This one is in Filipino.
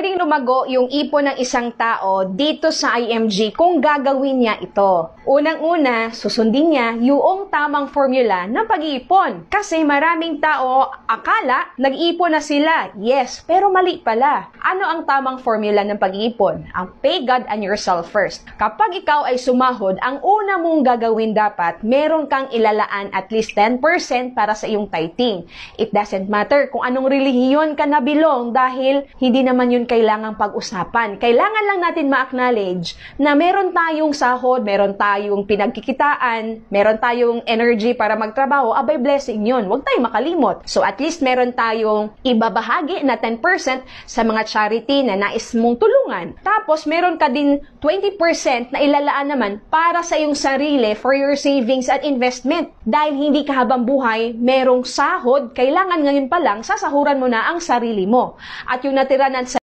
pwedeng lumago yung ipon ng isang tao dito sa IMG kung gagawin niya ito. Unang-una, susundin niya yung tamang formula ng pag-iipon. Kasi maraming tao akala nag-iipon na sila. Yes, pero mali pala. Ano ang tamang formula ng pag-iipon? Ang pay God and yourself first. Kapag ikaw ay sumahod, ang una mong gagawin dapat, meron kang ilalaan at least 10% para sa iyong tithing. It doesn't matter kung anong relihiyon ka nabilong dahil hindi naman yun kailangang pag-usapan. Kailangan lang natin ma-acknowledge na meron tayong sahod, meron tayong pinagkikitaan, meron tayong energy para magtrabaho, abay blessing yun. Huwag tayong makalimot. So at least meron tayong ibabahagi na 10% sa mga charity na nais mong tulungan. Tapos meron ka din 20% na ilalaan naman para sa iyong sarili for your savings and investment. Dahil hindi ka habang buhay, merong sahod, kailangan ngayon pa lang sasahuran mo na ang sarili mo. At yung natira ng